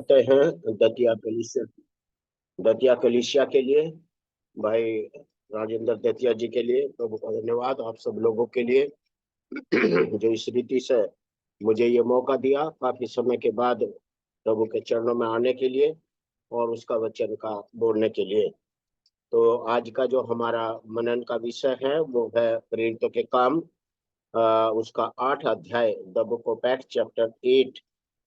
करते हैं दतिया कलीसिया के लिए, भाई राजेंद्र दतिया जी के लिए प्रभु का धन्यवाद। आप सब लोगों के लिए जो इस रीति से मुझे ये मौका दिया काफी समय के बाद प्रभु के चरणों में आने के लिए और उसका वचन का बोलने के लिए। तो आज का जो हमारा मनन का विषय है वो है प्रेरितों के काम, उसका 8 अध्याय, the book of act chapter 8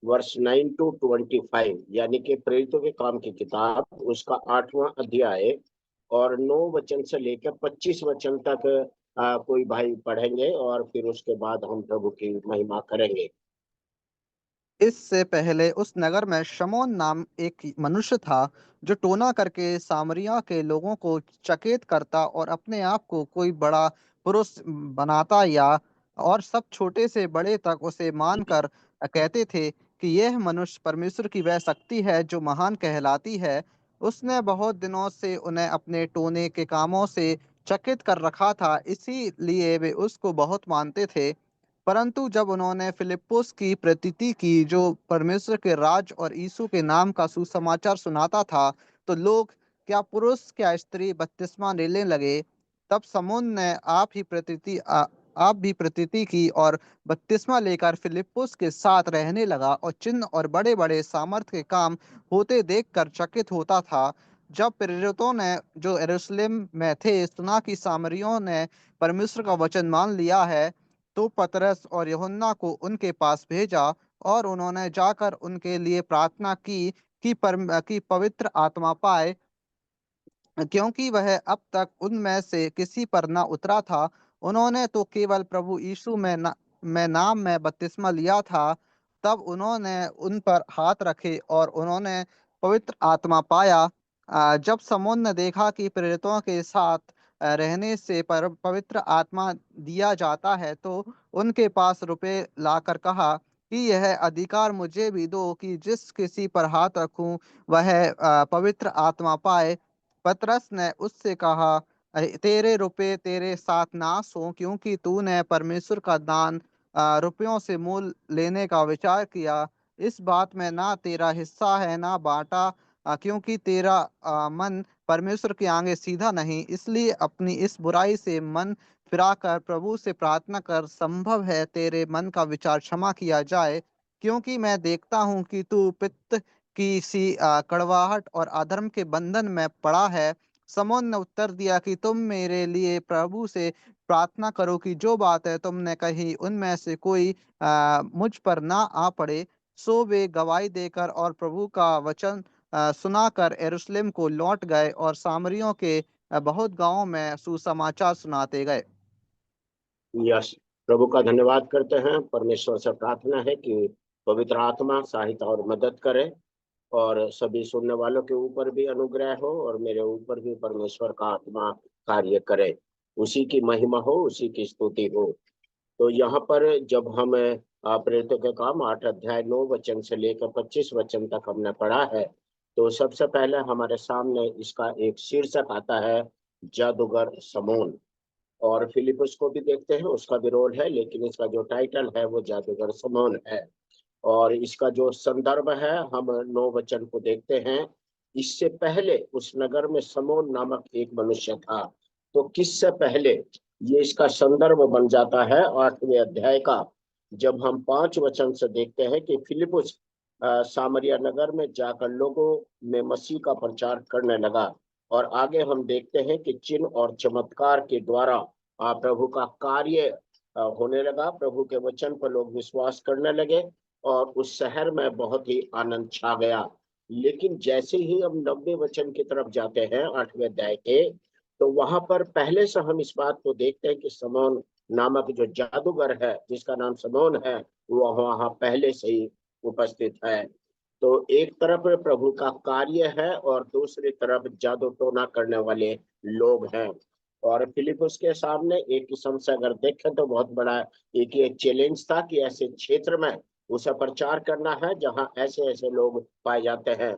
verse 9 to 25, यानी कि प्रेरितों के काम की किताब उसका 8वां अध्याय और 9 वचन से लेकर 25 वचन तक कोई भाई पढ़ेंगे और फिर उसके बाद हम प्रभु की महिमा करेंगे। इससे पहले उस नगर में शमौन नाम एक मनुष्य था, जो टोना करके सामरिया के लोगों को चकित करता और अपने आप को कोई बड़ा पुरुष बनाता, या और सब छोटे से बड़े तक उसे मानकर कहते थे कि यह मनुष्य परमेश्वर की वह शक्ति है जो महान कहलाती है। उसने बहुत दिनों से उन्हें अपने टोने के कामों से चकित कर रखा था, इसीलिए वे उसको बहुत मानते थे। परंतु जब उन्होंने फिलिप्पुस की प्रतीति की, जो परमेश्वर के राज और यीशु के नाम का सुसमाचार सुनाता था, तो लोग, क्या पुरुष क्या स्त्री, बपतिस्मा लेने लगे। तब समौन ने आप भी प्रतीति की और बपतिस्मा लेकर फिलिप्पुस के साथ रहने लगा, और चिन्ह और बड़े बड़े सामर्थ के काम होते देखकर चकित होता था। जब प्रेरितों ने, जो यरूशलेम में थे, सुना कि सामरियों ने परमेश्वर का वचन मान लिया है, तो पतरस और यूहन्ना को उनके पास भेजा, और उन्होंने जाकर उनके लिए प्रार्थना की कि पवित्र आत्मा पाए, क्योंकि वह अब तक उनमें से किसी पर न उतरा था। उन्होंने तो केवल प्रभु यीशु में नाम में बपतिस्मा लिया था। तब उन्होंने उन पर हाथ रखे और उन्होंने पवित्र आत्मा पाया। जब समौन ने देखा कि प्रेरितों के साथ रहने से पवित्र आत्मा दिया जाता है, तो उनके पास रुपए लाकर कहा कि यह अधिकार मुझे भी दो कि जिस किसी पर हाथ रखूं वह पवित्र आत्मा पाए। पतरस ने उससे कहा, तेरे रुपए तेरे साथ नाश हो, क्योंकि तूने परमेश्वर का दान रुपयों से मोल लेने का विचार किया। इस बात में ना तेरा हिस्सा है ना बाटा, क्योंकि तेरा मन परमेश्वर के आगे सीधा नहीं। इसलिए अपनी इस बुराई से मन फिराकर प्रभु से प्रार्थना कर, संभव है तेरे मन का विचार क्षमा किया जाए, क्योंकि मैं देखता हूँ कि तू पित्त की सी कड़वाहट और अधर्म के बंधन में पड़ा है। समौन ने उत्तर दिया कि तुम मेरे लिए प्रभु से प्रार्थना करो कि जो बात है तुमने कही उनमें से कोई मुझ पर ना आ पड़े। सो वे गवाही देकर और प्रभु का वचन सुनाकर यरूशलेम को लौट गए, और सामरियों के बहुत गांवों में सुसमाचार सुनाते गए। यस, प्रभु का धन्यवाद करते हैं। परमेश्वर से प्रार्थना है कि पवित्र आत्मा सहायता और मदद करे और सभी सुनने वालों के ऊपर भी अनुग्रह हो और मेरे ऊपर भी परमेश्वर का आत्मा कार्य करे, उसी की महिमा हो, उसी की स्तुति हो। तो यहाँ पर जब हम प्रेरितों के काम 8 अध्याय 9 वचन से लेकर 25 वचन तक हमने पढ़ा है, तो सबसे पहले हमारे सामने इसका एक शीर्षक आता है, जादूगर समौन। और फिलिपस को भी देखते हैं, उसका भी रोल है, लेकिन इसका जो टाइटल है वो जादूगर समौन है। और इसका जो संदर्भ है, हम 9 वचन को देखते हैं। इससे पहले उस नगर में समौन नामक एक मनुष्य था। तो किससे पहले, ये इसका संदर्भ बन जाता है 8वें अध्याय का, जब हम 5 वचन से देखते हैं कि फिलिपुस सामरिया नगर में जाकर लोगों में मसीह का प्रचार करने लगा। और आगे हम देखते हैं कि चिन्ह और चमत्कार के द्वारा प्रभु का कार्य होने लगा। प्रभु के वचन पर लोग विश्वास करने लगे और उस शहर में बहुत ही आनंद छा गया। लेकिन जैसे ही हम 90 वचन की तरफ जाते हैं 8वें अध्याय के, तो वहां पर पहले से हम इस बात को देखते हैं कि समौन नामक जो जादूगर है, जिसका नाम समौन है, वो वहां पहले से ही उपस्थित है। तो एक तरफ प्रभु का कार्य है और दूसरी तरफ जादू टोना करने वाले लोग हैं। और फिलिपुस के सामने एक किस्म से अगर देखें तो बहुत बड़ा एक ये चैलेंज था कि ऐसे क्षेत्र में उसे प्रचार करना है जहां ऐसे ऐसे लोग पाए जाते हैं।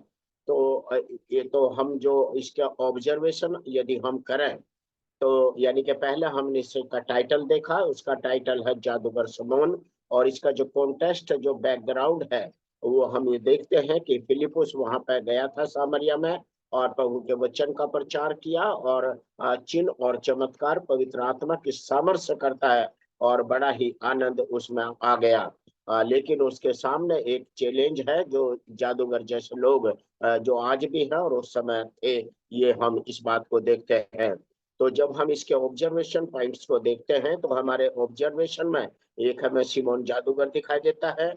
तो ये तो हम जो इसका ऑब्जर्वेशन यदि हम करें, तो यानी कि पहले हमने इसका टाइटल देखा, उसका टाइटल है जादूगर समौन। और इसका जो कॉन्टेस्ट, जो बैकग्राउंड है, वो हम ये देखते हैं कि फिलिपुस वहां पर गया था सामरिया में और प्रभु के वचन का प्रचार किया, और चिन्ह और चमत्कार पवित्र आत्मा की सामर्थ्य करता है, और बड़ा ही आनंद उसमें आ गया। लेकिन उसके सामने एक चैलेंज है, जो जादूगर जैसे लोग जो आज भी है और उस समय थे, ये हम इस बात को देखते हैं। तो जब हम इसके ऑब्जर्वेशन पॉइंट्स को देखते हैं, तो हमारे ऑब्जर्वेशन में एक हमें सिमोन जादूगर दिखाई देता है,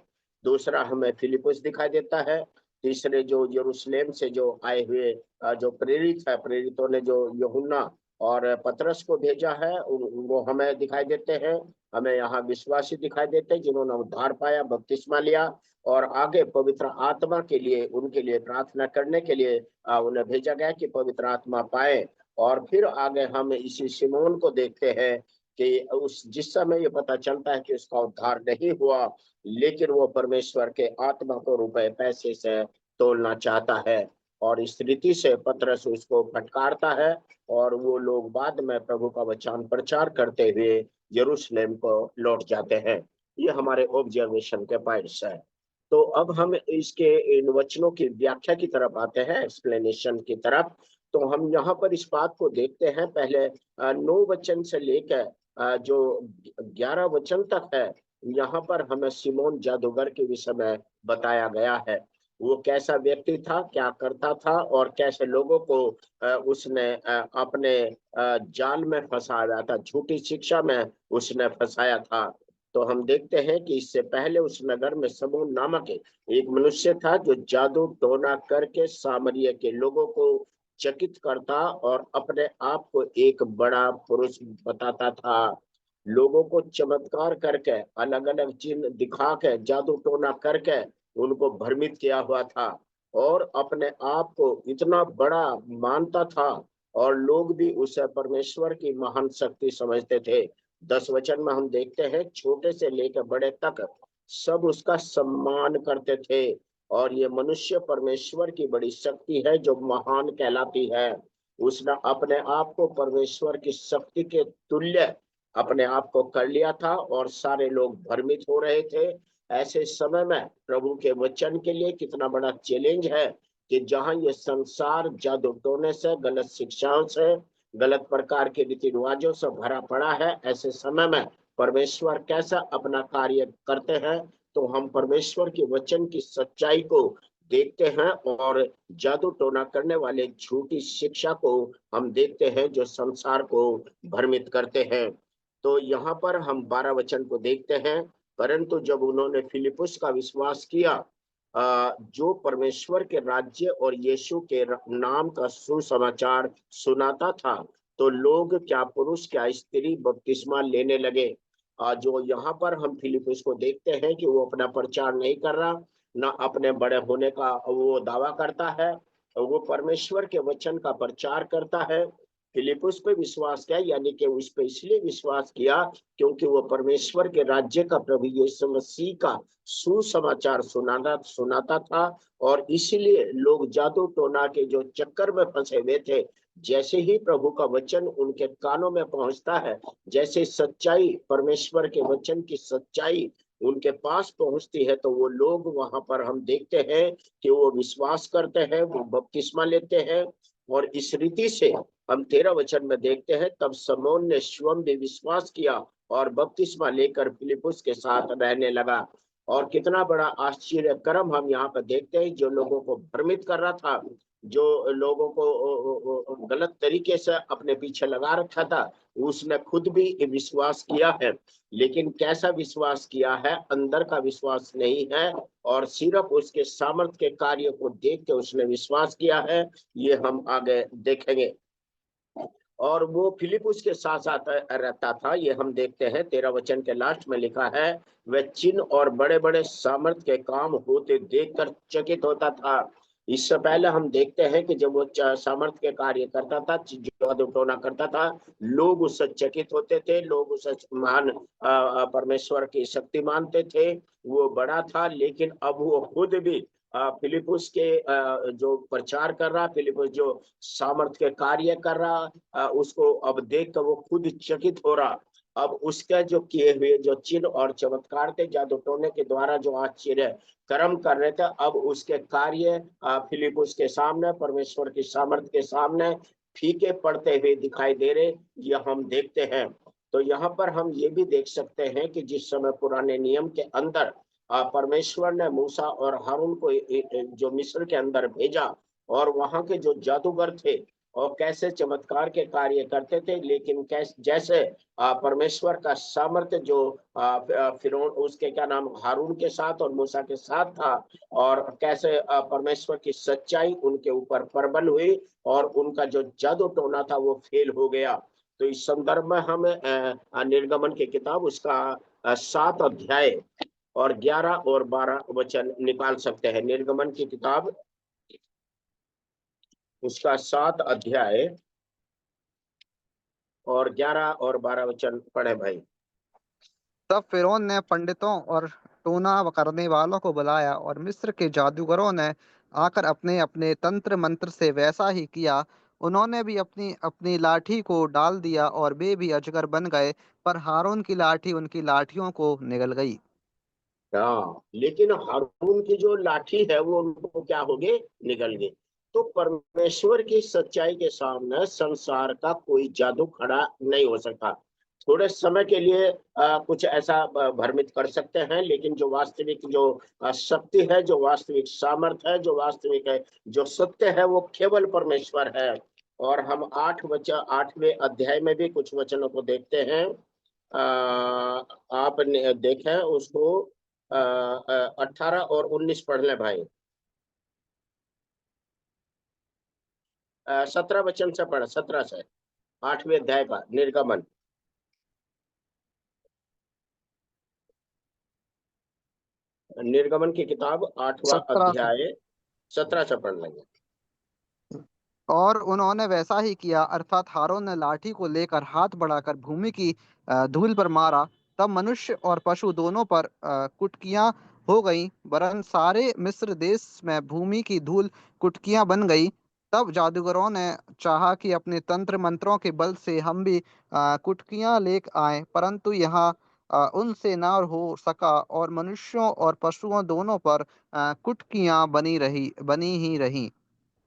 दूसरा हमें फिलिपुस दिखाई देता है, तीसरे जो यरूशलेम से जो आए हुए जो प्रेरित है, प्रेरितों ने जो यूहन्ना और पतरस को भेजा है, वो हमें दिखाई देते हैं। हमें यहाँ विश्वासी दिखाई देते हैं जिन्होंने उद्धार पाया, बपतिस्मा लिया, और आगे पवित्र आत्मा के लिए, उनके लिए प्रार्थना करने के लिए उन्हें भेजा गया कि पवित्र आत्मा पाए। और फिर आगे हम इसी सिमोन को देखते हैं कि उस जिस समय ये पता चलता है कि उसका उद्धार नहीं हुआ, लेकिन वो परमेश्वर के आत्मा को रुपए पैसे से तोलना चाहता है, और इस रीति से पतरस उसको फटकारता है, और वो लोग बाद में प्रभु का वचन प्रचार करते हुए यरूशलेम को लौट जाते हैं। ये हमारे ऑब्जर्वेशन के पॉइंट्स है। तो अब हम इसके इन वचनों की व्याख्या की तरफ आते हैं, एक्सप्लेनेशन की तरफ। तो हम यहाँ पर इस बात को देखते हैं, पहले 9 वचन से लेकर जो 11 वचन तक है, यहाँ पर हमें सिमोन जादूगर के विषय में बताया गया है। वो कैसा व्यक्ति था, क्या करता था, और कैसे लोगों को उसने अपने जाल में फंसाया था, झूठी शिक्षा में उसने फंसाया था। तो हम देखते हैं कि इससे पहले उस नगर में समून नामक एक मनुष्य था, जो जादू टोना करके सामरिया के लोगों को चकित करता और अपने आप को एक बड़ा पुरुष बताता था। लोगों को चमत्कार करके, अलग अलग चिन्ह दिखा के, जादू टोना करके उनको भ्रमित किया हुआ था, और अपने आप को इतना बड़ा मानता था, और लोग भी उसे परमेश्वर की महान शक्ति समझते थे। 10 वचन में हम देखते हैं, छोटे से लेकर बड़े तक सब उसका सम्मान करते थे, और ये मनुष्य परमेश्वर की बड़ी शक्ति है जो महान कहलाती है। उसने अपने आप को परमेश्वर की शक्ति के तुल्य अपने आप को कर लिया था, और सारे लोग भ्रमित हो रहे थे। ऐसे समय में प्रभु के वचन के लिए कितना बड़ा चैलेंज है कि जहां ये संसार जादू टोने से, गलत शिक्षाओं से, गलत प्रकार के रीति रिवाजों से भरा पड़ा है, ऐसे समय में परमेश्वर कैसा अपना कार्य करते हैं। तो हम परमेश्वर के वचन की सच्चाई को देखते हैं, और जादू टोना करने वाले झूठी शिक्षा को हम देखते हैं, जो संसार को भ्रमित करते हैं। तो यहाँ पर हम 12 वचन को देखते हैं। परंतु जब उन्होंने फिलिपुस का विश्वास किया, जो परमेश्वर के राज्य और यीशु के नाम का सुसमाचार सुनाता था, तो लोग, क्या पुरुष क्या स्त्री, बपतिस्मा लेने लगे। जो यहाँ पर हम फिलिपुस को देखते हैं कि वो अपना प्रचार नहीं कर रहा, ना अपने बड़े होने का वो दावा करता है, वो परमेश्वर के वचन का प्रचार करता है। फिलिपुस पे विश्वास किया, यानी कि उस पे इसलिए विश्वास किया क्योंकि वो परमेश्वर के राज्य का, प्रभु यीशु मसीह का सुसमाचार सुनाता था, और इसीलिए लोग जादू टोना के जो चक्कर में फंसे हुए थे, जैसे ही प्रभु का वचन उनके कानों में पहुंचता है, जैसे सच्चाई, परमेश्वर के वचन की सच्चाई उनके पास पहुंचती है, तो वो लोग वहां पर हम देखते हैं कि वो विश्वास करते हैं, वो बपतिस्मा लेते हैं। और इस रीति से हम 13 वचन में देखते हैं, तब समौन ने स्वयं भी विश्वास किया और बपतिस्मा लेकर फिलिपुस के साथ रहने लगा। और कितना बड़ा आश्चर्य कर्म हम यहाँ पर देखते हैं, जो लोगों को भ्रमित कर रहा था, जो लोगों को गलत तरीके से अपने पीछे लगा रखा था, उसने खुद भी विश्वास किया है। लेकिन कैसा विश्वास किया है, अंदर का विश्वास नहीं है, और सिर्फ उसके सामर्थ्य के कार्य को देख के उसने विश्वास किया है। ये हम आगे देखेंगे। और वो फिलिपुस के साथ साथ रहता था, ये हम देखते हैं 13 वचन के लास्ट में लिखा है, वह चिन्ह और बड़े बड़े सामर्थ के काम होते देखकर चकित होता था। इससे पहले हम देखते हैं कि जब वो सामर्थ के कार्य करता था, जादू टोना करता था, लोग उससे चकित होते थे, लोग उसे महान परमेश्वर की शक्ति मानते थे, वो बड़ा था। लेकिन अब वो खुद भी फिलिपुस के जो प्रचार कर रहा, फिलिपुस जो सामर्थ के कार्य कर रहा, उसको अब देख कर वो खुद चकित हो रहा। अब उसका जो किए हुए जो चिन्ह और चमत्कार थे, जादू टोने के द्वारा जो आश्चर्य कर्म कर रहे थे, अब उसके कार्य फिलिपुस के सामने, परमेश्वर की सामर्थ्य के सामने फीके पड़ते हुए दिखाई दे रहे, ये हम देखते हैं। तो यहाँ पर हम ये भी देख सकते हैं कि जिस समय पुराने नियम के अंदर परमेश्वर ने मूसा और हारून को जो मिस्र के अंदर भेजा, और वहां के जो जादूगर थे और कैसे चमत्कार के कार्य करते थे, लेकिन कैसे जैसे परमेश्वर का सामर्थ्य जो फिरौन उसके क्या नाम हारून के साथ और मूसा के साथ था, और कैसे परमेश्वर की सच्चाई उनके ऊपर प्रबल हुई और उनका जो जादू टोना था वो फेल हो गया। तो इस संदर्भ में हम निर्गमन की किताब उसका 7 अध्याय और 11 और 12 वचन निकाल सकते हैं। निर्गमन की किताब उसका 7 अध्याय और 11 और 12 वचन पढ़े भाई। तब फिरौन ने पंडितों और टोना करने वालों को बुलाया, और मिस्र के जादूगरों ने आकर अपने अपने तंत्र मंत्र से वैसा ही किया। उन्होंने भी अपनी अपनी लाठी को डाल दिया और वे भी अजगर बन गए, पर हारून की लाठी उनकी लाठियों को निगल गई। हाँ, लेकिन हारून की जो लाठी है वो उनको क्या हो गई, निगल गई। तो परमेश्वर की सच्चाई के सामने संसार का कोई जादू खड़ा नहीं हो सकता। थोड़े समय के लिए कुछ ऐसा भ्रमित कर सकते हैं, लेकिन जो वास्तविक जो शक्ति है, जो वास्तविक सामर्थ है, जो वास्तविक है, जो सत्य है, वो केवल परमेश्वर है। और हम 8वें अध्याय में भी कुछ वचनों को देखते हैं। आपने देखें उसको, 18 और 19 पढ़ ले भाई। 17 वचन से पढ़, 17 से 8वें अध्याय का निर्गमन। निर्गमन की किताब 8वां 17। अध्याय 17 से पढ़ लेंगे। और उन्होंने वैसा ही किया, अर्थात हारून ने लाठी को लेकर हाथ बढ़ाकर भूमि की धूल पर मारा। तब मनुष्य और पशु दोनों पर कुटकियां हो गईं, वरन सारे मिस्र देश में भूमि की धूल कुटकियां बन गई। तब जादूगरों ने चाहा कि अपने तंत्र मंत्रों के बल से हम भी कुटकियां ले आए, परंतु यहाँ उनसे ना हो सका, और मनुष्यों और पशुओं दोनों पर कुटकियां बनी ही रही।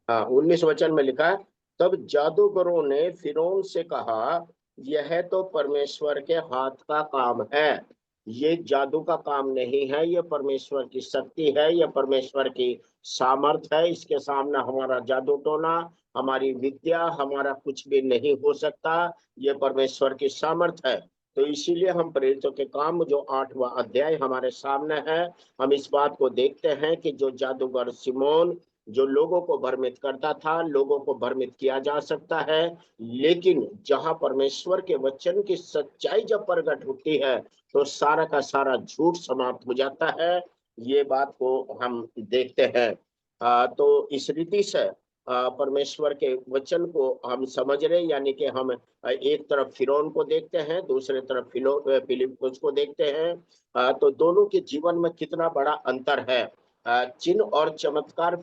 हाँ, 19 वचन में लिखा है, तब जादूगरों ने फिरौन से कहा, यह तो परमेश्वर के हाथ का काम है। ये जादू का काम नहीं है, ये परमेश्वर की शक्ति है, ये परमेश्वर की सामर्थ है। इसके सामने हमारा जादू टोना, हमारी विद्या, हमारा कुछ भी नहीं हो सकता। ये परमेश्वर की सामर्थ है। तो इसीलिए हम प्रेरितों के काम जो 8वां अध्याय हमारे सामने है, हम इस बात को देखते हैं कि जो जादूगर सिमोन जो लोगों को भ्रमित करता था, लोगों को भ्रमित किया जा सकता है, लेकिन जहां परमेश्वर के वचन की सच्चाई जब प्रकट होती है, तो सारा का सारा झूठ समाप्त हो जाता है। ये बात को हम देखते हैं। तो इस रीति से परमेश्वर के वचन को हम समझ रहे, यानी कि हम एक तरफ फिरौन को देखते हैं, दूसरे तरफ फिलिप्पुस को देखते हैं। तो दोनों के जीवन में कितना बड़ा अंतर है। चिन्ह और चमत्कार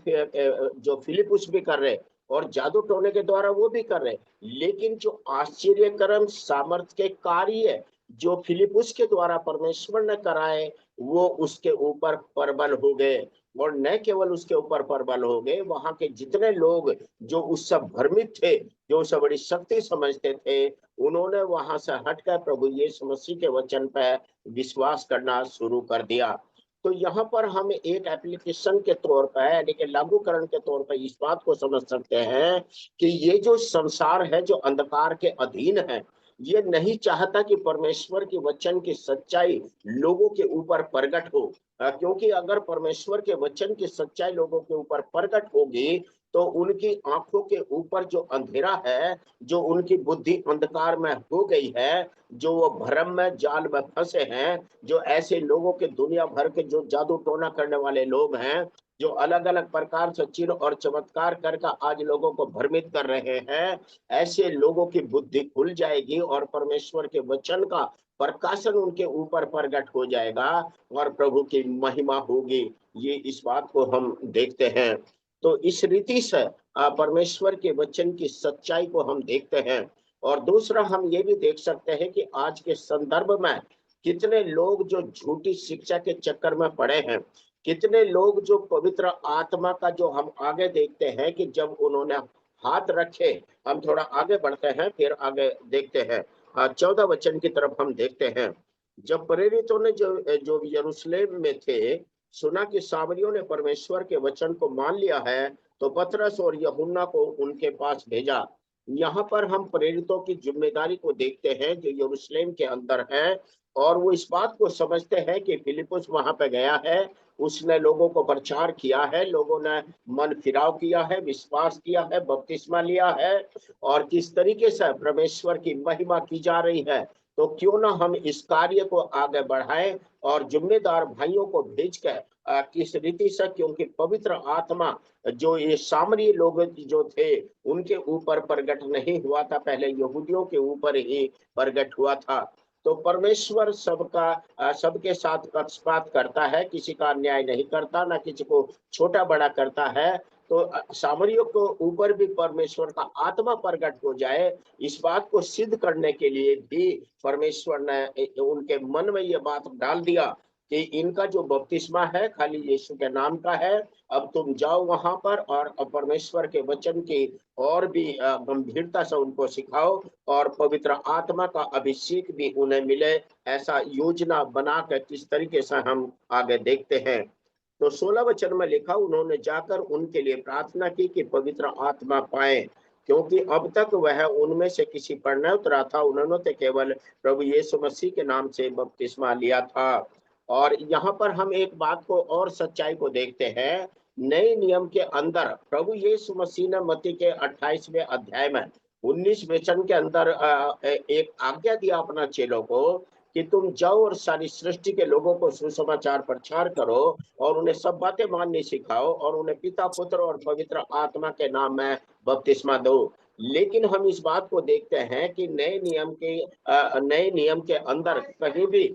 जो फिलिपुस भी कर रहे और जादू टोने के द्वारा वो भी कर रहे, लेकिन जो आश्चर्यकरम सामर्थ्य के कार्य जो फिलिपुस के द्वारा परमेश्वर ने कराए, वो उसके ऊपर प्रबल हो गए। और न केवल उसके ऊपर प्रबल हो गए, वहां के जितने लोग जो उस सब भ्रमित थे, जो उसे बड़ी शक्ति समझते थे, उन्होंने वहां से हटकर प्रभु यीशु मसीह के वचन पर विश्वास करना शुरू कर दिया। तो यहाँ पर हम एक एप्लीकेशन के तौर पर, यानी कि लागूकरण के तौर पर इस बात को समझ सकते हैं कि ये जो संसार है, जो अंधकार के अधीन है, ये नहीं चाहता कि परमेश्वर के वचन की सच्चाई लोगों के ऊपर प्रकट हो। क्योंकि अगर परमेश्वर के वचन की सच्चाई लोगों के ऊपर प्रकट होगी, तो उनकी आंखों के ऊपर जो अंधेरा है, जो उनकी बुद्धि अंधकार में हो गई है, जो वो भ्रम में जाल में फंसे हैं, जो ऐसे लोगों के दुनिया भर के जो जादू टोना करने वाले लोग हैं, जो अलग अलग प्रकार से चिन्ह और चमत्कार करके आज लोगों को भ्रमित कर रहे हैं, ऐसे लोगों की बुद्धि खुल जाएगी और परमेश्वर के वचन का प्रकाशन उनके ऊपर प्रकट हो जाएगा और प्रभु की महिमा होगी। ये इस बात को हम देखते हैं। तो इस रीति से परमेश्वर के वचन की सच्चाई को हम देखते हैं। और दूसरा हम ये भी देख सकते हैं कि आज के संदर्भ में कितने लोग जो झूठी शिक्षा के चक्कर में पड़े हैं, कितने लोग जो पवित्र आत्मा का जो हम आगे देखते हैं कि जब उन्होंने हाथ रखे, हम थोड़ा आगे बढ़ते हैं फिर आगे देखते हैं। 14 वचन की तरफ हम देखते हैं। जब प्रेरितों ने जो जो यरूशलेम में थे सुना कि सामरियों ने परमेश्वर के वचन को मान लिया है, तो पतरस और यूहन्ना को उनके पास भेजा। यहाँ पर हम प्रेरितों की जिम्मेदारी को देखते हैं जो यरूशलेम के अंदर है, और वो इस बात को समझते हैं कि फिलिपुस वहां पे गया है, उसने लोगों को प्रचार किया है, लोगों ने मन फिराव किया है, विश्वास किया है, बपतिस्मा लिया है, और किस तरीके से परमेश्वर की महिमा की जा रही है। तो क्यों ना हम इस कार्य को आगे बढ़ाएं और जिम्मेदार भाइयों को भेज कर किस रीति से, क्योंकि पवित्र आत्मा जो ये सामरी लोग जो थे उनके ऊपर प्रकट नहीं हुआ था, पहले यहूदियों के ऊपर ही प्रकट हुआ था। तो परमेश्वर सबके साथ पक्षपात करता है, किसी का अन्याय नहीं करता, ना किसी को छोटा बड़ा करता है। तो सामरियों को ऊपर भी परमेश्वर का आत्मा प्रकट हो जाए, इस बात को सिद्ध करने के लिए भी परमेश्वर ने उनके मन में ये बात डाल दिया कि इनका जो बपतिस्मा है खाली यीशु के नाम का है। अब तुम जाओ वहां पर और परमेश्वर के वचन की और भी गंभीरता से उनको सिखाओ, और पवित्र आत्मा का अभिषेक भी उन्हें मिले। ऐसा योजना बनाकर किस तरीके से हम आगे देखते हैं। तो 16 वचन में लिखा, उन्होंने जाकर उनके लिए प्रार्थना की कि पवित्र आत्मा पाए, क्योंकि अब तक वह उनमें से किसी पर न उतरा था। उन्होंने तो केवल प्रभु यीशु मसीह के नाम से बपतिस्मा लिया था। और यहाँ पर हम एक बात को और सच्चाई को देखते हैं। नए नियम के अंदर प्रभु यीशु मसीह ने मत्ती के 28वें अध्याय में 19 वचन के अंदर एक आज्ञा दिया अपना चेलों को कि तुम जाओ और सारी सृष्टि के लोगों को सुसमाचार प्रचार करो और उन्हें सब बातें माननी सिखाओ और उन्हें पिता पुत्र और पवित्र आत्मा के नाम में बपतिस्मा दो। लेकिन हम इस बात को देखते हैं कि नए नियम के अंदर कहीं भी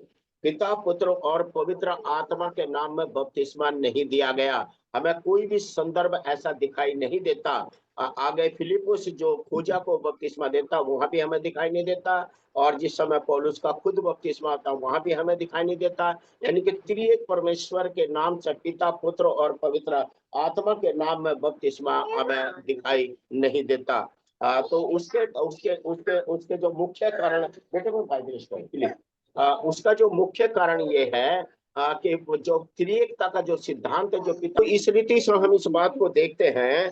पिता पुत्र और पवित्र आत्मा के नाम में बपतिस्मा नहीं दिया गया। हमें कोई भी संदर्भ ऐसा दिखाई नहीं देता। आगे फिलिपुस जो खोजा को बपतिस्मा देता वहां भी हमें दिखाई नहीं देता, और जिस समय पौलुस का खुद बपतिस्मा होता वहां भी हमें दिखाई नहीं देता। यानी कि त्रिएक परमेश्वर के नाम से पिता पुत्र और पवित्र आत्मा के नाम में बपतिस्मा हमें दिखाई नहीं देता। तो उसके उसके उसके उसके जो मुख्य कारण, बेटे को प्लीज, उसका जो मुख्य कारण ये है कि जो त्रिएकता का जो सिद्धांत है, जो पिता, तो इस रीति से हम इस बात को देखते हैं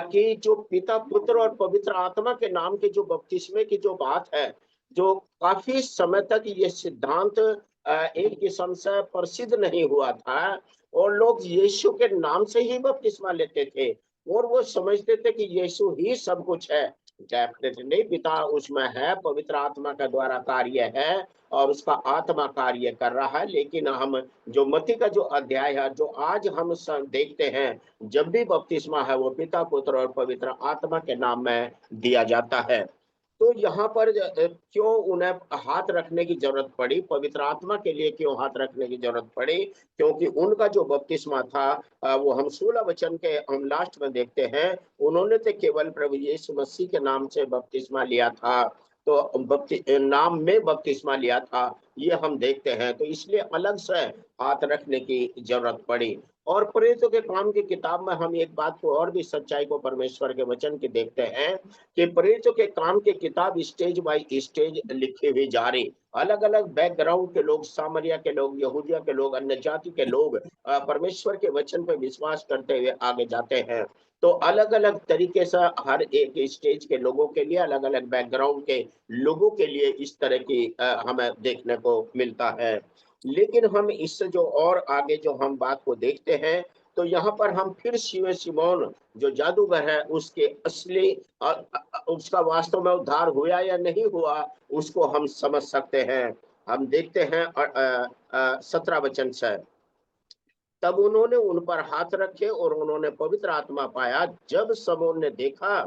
कि जो पिता पुत्र और पवित्र आत्मा के नाम के जो बपतिस्मे की जो बात है, जो काफी समय तक ये सिद्धांत एक किस्म से प्रसिद्ध नहीं हुआ था, और लोग यीशु के नाम से ही बपतिस्मा लेते थे और वो समझते थे कि यीशु ही सब कुछ है। डेफिनेटली पिता उसमें है, पवित्र आत्मा का द्वारा कार्य है और उसका आत्मा कार्य कर रहा है। लेकिन हम जो मत्ती का जो अध्याय है जो आज हम देखते हैं, जब भी बपतिस्मा है वो पिता पुत्र और पवित्र आत्मा के नाम में दिया जाता है। तो यहाँ पर क्यों उन्हें हाथ रखने की जरूरत पड़ी, पवित्र आत्मा के लिए क्यों हाथ रखने की जरूरत पड़ी? क्योंकि उनका जो बपतिस्मा था वो हम 16 वचन के हम लास्ट में देखते हैं, उन्होंने तो केवल प्रभु यीशु मसीह के नाम से बपतिस्मा लिया था, तो नाम में बपतिस्मा लिया था, ये हम देखते हैं। तो इसलिए अलग से हाथ रखने की जरूरत पड़ी। और प्रेरितों के काम की किताब में हम एक बात को और भी सच्चाई को परमेश्वर के वचन की देखते हैं कि प्रेरितों के काम की किताब स्टेज बाय स्टेज लिखी हुई जा रही। अलग अलग बैकग्राउंड के लोग, सामरिया के लोग, यहूदिया के लोग, अन्य जाति के लोग परमेश्वर के वचन पर विश्वास करते हुए आगे जाते हैं। तो अलग अलग तरीके से हर एक स्टेज के लोगों के लिए, अलग अलग बैकग्राउंड के लोगों के लिए इस तरह की हमें देखने को मिलता है। लेकिन हम इससे जो और आगे जो हम बात को देखते हैं, तो यहाँ पर हम फिर शिमोन जो जादूगर है उसके असली उसका वास्तव में उद्धार हुआ या नहीं हुआ उसको हम समझ सकते हैं। हम देखते हैं 17 वचन से, तब उन्होंने उन पर हाथ रखे और उन्होंने पवित्र आत्मा पाया। जब शमौन ने देखा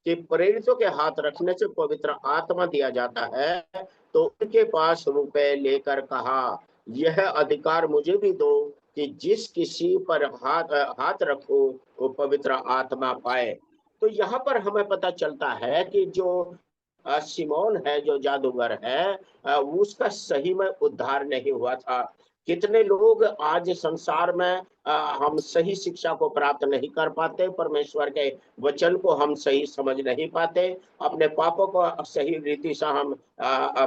कि प्रेरितों के हाथ रखने से पवित्र आत्मा दिया जाता है, तो उनके पास रुपए लेकर कहा, यह अधिकार मुझे भी दो कि जिस किसी पर हाथ रखो वो पवित्र आत्मा पाए। तो यहाँ पर हमें पता चलता है कि जो सिमोन है जो जादूगर है, उसका सही में उद्धार नहीं हुआ था। कितने लोग आज संसार में हम सही शिक्षा को प्राप्त नहीं कर पाते, परमेश्वर के वचन को हम सही समझ नहीं पाते, अपने पापों को सही रीति से हम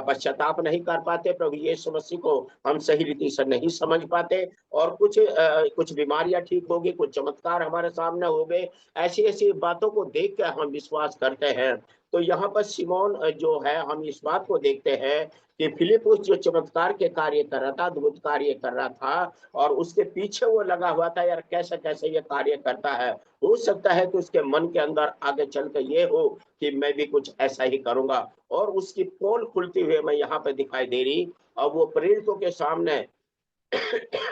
पश्चाताप नहीं कर पाते, प्रभु यीशु मसीह को हम सही रीति से नहीं समझ पाते, और कुछ बीमारियां ठीक होगी, कुछ चमत्कार हमारे सामने हो गए, ऐसी ऐसी बातों को देख के हम विश्वास करते हैं। तो यहाँ पर सिमोन जो है, हम इस बात को देखते हैं कि फिलिपुस जो चमत्कार के कार्य कर रहा था, अद्भुत कार्य कर रहा था, और उसके पीछे वो लगा हुआ था, यार कैसे कैसे ये कार्य करता है। हो सकता है कि उसके मन के अंदर आगे चल के ये हो कि मैं भी कुछ ऐसा ही करूंगा, और उसकी पोल खुलती हुई मैं यहाँ पे दिखाई दे रही, और वो प्रेरितों के सामने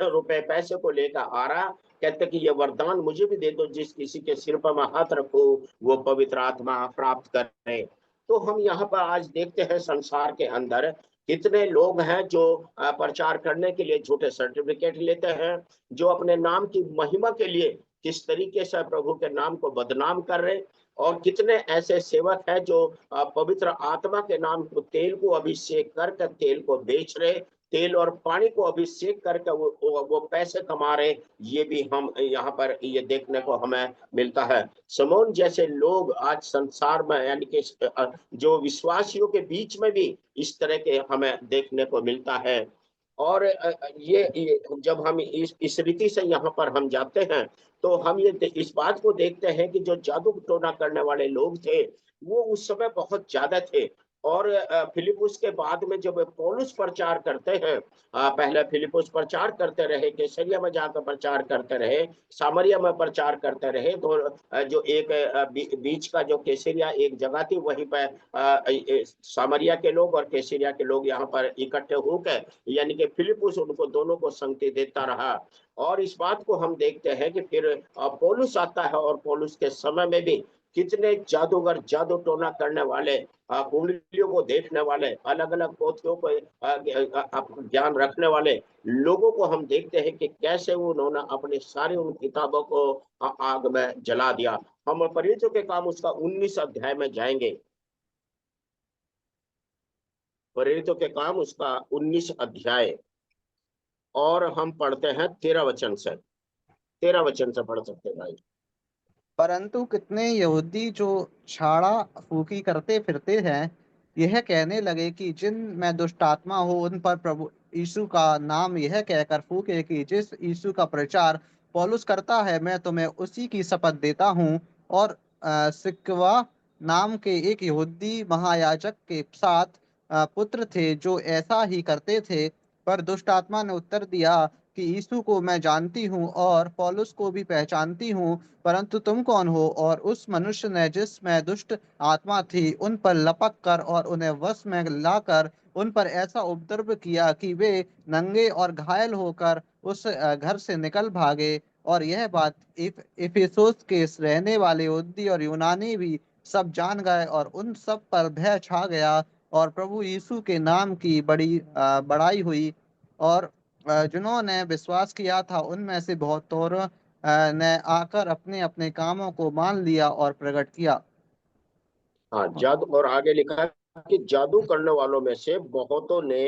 रुपए पैसे को लेकर आ रहा, कहते कि ये वरदान मुझे भी दे दो, जिस किसी के सिर पर मैं हाथ रखूं वो पवित्र आत्मा प्राप्त करे। तो हम यहाँ पर आज देखते हैं संसार के अंदर कितने लोग हैं जो प्रचार करने के लिए झूठे सर्टिफिकेट लेते हैं, जो अपने नाम की महिमा के लिए किस तरीके से प्रभु के नाम को बदनाम कर रहे, और कितने ऐसे सेवक हैं जो पवित्र आत्मा के नाम को, तेल को अभिषेक करके तेल को बेच रहे, तेल और पानी को अभिषेक करके वो पैसे कमा रहे। ये भी हम यहाँ पर ये देखने को हमें मिलता है। समोन जैसे लोग आज संसार में, यानी कि जो विश्वासियों के बीच में भी इस तरह के हमें देखने को मिलता है। और ये जब हम इस रीति से यहाँ पर हम जाते हैं, तो हम ये इस बात को देखते हैं कि जो जादू टोना करने वाले लोग थे वो उस समय बहुत ज्यादा थे। और फिलिपुस के बाद में जब पौलुस प्रचार करते हैं, पहले फिलिपुस प्रचार करते रहे, कैसरिया में जाकर प्रचार करते रहे, सामरिया में प्रचार करते रहे, तो जो एक बीच का जो कैसरिया एक जगह थी, वहीं पर सामरिया के लोग और कैसरिया के लोग यहाँ पर इकट्ठे होकर, यानी कि फिलिपुस उनको दोनों को संगति देता रहा। और इस बात को हम देखते हैं कि फिर पौलुस आता है, और पौलुस के समय में भी कितने जादूगर, जादू टोना करने वाले, कुंडलियों को देखने वाले, अलग अलग पोथियों को ज्ञान रखने वाले लोगों को हम देखते हैं कि कैसे उन्होंने अपने सारे उन किताबों को आग में जला दिया। हम परिचयों के काम उसका 19 अध्याय में जाएंगे। प्रेरितों के काम उसका 19 अध्याय, और हम पढ़ते हैं 13 वचन से। 13 वचन से पढ़ सकते हैं भाई। परंतु कितने यहूदी जो छाड़ा फूकी करते फिरते हैं, यह कहने लगे कि जिन में दुष्ट आत्मा हो उन पर प्रभु यीशु का नाम यह कहकर फूके कि जिस यीशु का प्रचार पौलुस करता है, मैं तुम्हें उसी की शपथ देता हूँ। और सिक्वा नाम के एक यहूदी महायाजक के 7 पुत्र थे जो ऐसा ही करते थे। पर दुष्ट आत्मा ने उत्तर दिया कि यीशु को मैं जानती हूँ और पौलुस को भी पहचानती हूँ, परंतु तुम कौन हो? और उस मनुष्य ने जिसमें दुष्ट आत्मा थी उन पर लपक कर और उन्हें वश में लाकर उन पर ऐसा उपद्रव किया कि वे नंगे और घायल होकर उस घर से निकल भागे। और यह बात इफिसुस के रहने वाले यहूदी और यूनानी भी सब जान गए, और उन सब पर भय छा गया, और प्रभु यीशु के नाम की बड़ी बड़ाई हुई। और जिन्होंने विश्वास किया था उनमें से बहुतों ने आकर अपने अपने कामों को मान लिया और प्रकट किया। हाँ, जादू, और आगे लिखा है कि जादू करने वालों में से बहुतों ने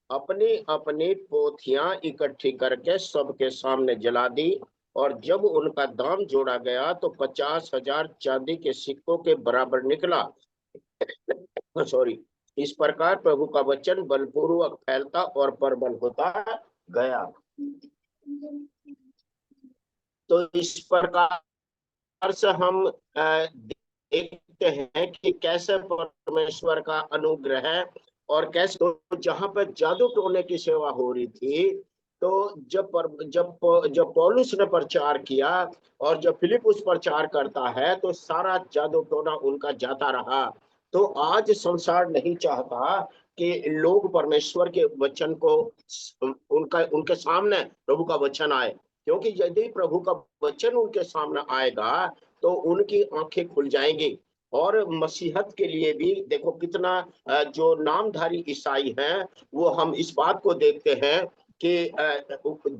अपनी अपनी पोथियां इकट्ठी करके सबके सामने जला दी, और जब उनका दाम जोड़ा गया तो 50,000 चांदी के सिक्कों के बराबर निकला। सॉरी। इस प्रकार प्रभु का वचन बलपूर्वक फैलता और प्रबल होता गया। तो इस प्रकार से हम देखते हैं कि कैसे परमेश्वर का अनुग्रह है, और कैसे तो जहां पर जादू टोने की सेवा हो रही थी, तो जब पौलुस ने प्रचार किया और जब फिलिपुस प्रचार करता है, तो सारा जादू टोना उनका जाता रहा। तो आज संसार नहीं चाहता कि लोग परमेश्वर के वचन को, उनके सामने प्रभु का वचन आए, क्योंकि यदि प्रभु का वचन उनके सामने आएगा तो उनकी आंखें खुल जाएंगी। और मसीहत के लिए भी देखो कितना जो नामधारी ईसाई हैं, वो हम इस बात को देखते हैं कि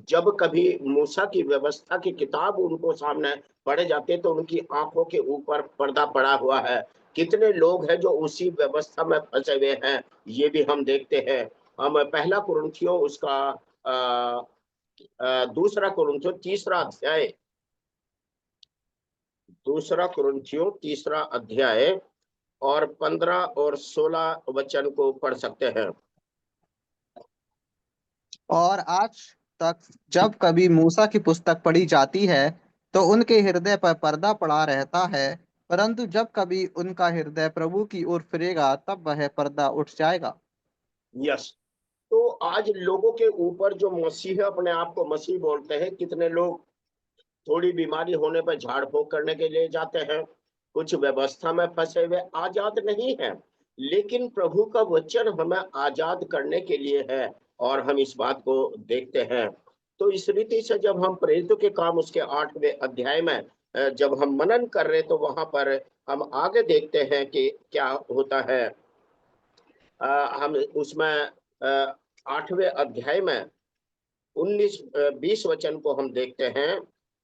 जब कभी मूसा की व्यवस्था की किताब उनको सामने पढ़े जाते तो उनकी आंखों के ऊपर पर्दा पड़ा हुआ है। कितने लोग हैं जो उसी व्यवस्था में फंसे हुए हैं, ये भी हम देखते हैं। हम पहला कुरिन्थियों उसका दूसरा कुरिन्थियों तीसरा अध्याय, दूसरा कुरिन्थियों तीसरा अध्याय और 15 और 16 वचन को पढ़ सकते हैं। और आज तक जब कभी मूसा की पुस्तक पढ़ी जाती है तो उनके हृदय पर पर्दा पड़ा रहता है, परंतु जब कभी उनका हृदय प्रभु की ओर फिरेगा तब वह पर्दा उठ जाएगा। यस। तो आज लोगों के ऊपर जो मसीह अपने आप को मसीह बोलते हैं, कितने लोग थोड़ी बीमारी होने पर झाड़ फूक करने के लिए जाते हैं, कुछ व्यवस्था में फंसे हुए आजाद नहीं है। लेकिन प्रभु का वचन हमें आजाद करने के लिए है, और हम इस बात को देखते हैं। तो इस रीति से जब हम प्रेरितों के काम उसके 8वें अध्याय में जब हम मनन कर रहे तो वहां पर हम आगे देखते हैं कि क्या होता है। हम उसमें 8वें अध्याय में 19-20 वचन को हम देखते हैं।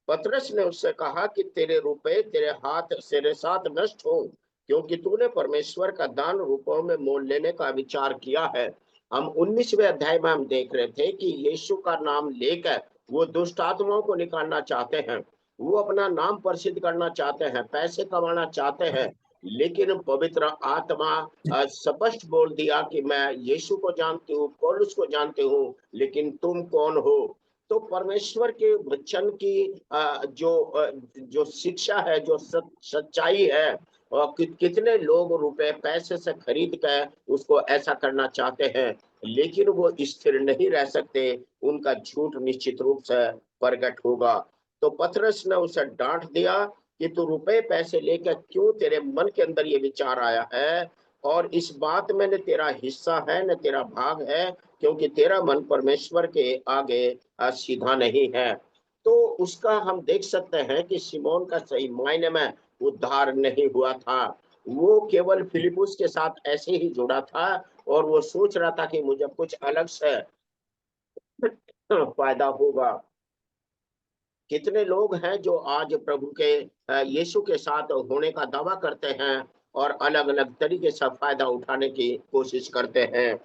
पतरस ने उससे कहा कि तेरे रुपए तेरे हाथ तेरे साथ नष्ट हो, क्योंकि तूने परमेश्वर का दान रुपयों में मोल लेने का विचार किया है। हम 19वें अध्याय में हम देख रहे थे कि यीशु का नाम लेकर वो दुष्ट आत्माओं को निकालना चाहते हैं, वो अपना नाम प्रसिद्ध करना चाहते हैं, पैसे कमाना चाहते हैं। लेकिन पवित्र आत्मा स्पष्ट बोल दिया कि मैं यीशु को जानती हूँ, पौलुस को जानती हूँ, लेकिन तुम कौन हो। तो परमेश्वर के वचन की जो शिक्षा है, जो सच्चाई है, और कितने लोग रुपए पैसे से खरीद कर उसको ऐसा करना चाहते हैं, लेकिन वो स्थिर नहीं रह सकते, उनका झूठ निश्चित रूप से प्रकट होगा। तो पतरस ने उसे डांट दिया कि तू रुपए पैसे लेकर क्यों, तेरे मन के अंदर ये विचार आया है, और इस बात में न तेरा हिस्सा है न तेरा भाग है, क्योंकि तेरा मन परमेश्वर के आगे सीधा नहीं है। तो उसका हम देख सकते हैं कि सिमोन का सही मायने में उद्धार नहीं हुआ था। वो केवल फिलिपुस के साथ ऐसे ही जुड़ा था, और वो सोच रहा था कि मुझे कुछ अलग से फायदा होगा। कितने लोग हैं जो आज प्रभु के यीशु के साथ होने का दावा करते हैं और अलग अलग तरीके से फायदा उठाने की कोशिश करते हैं।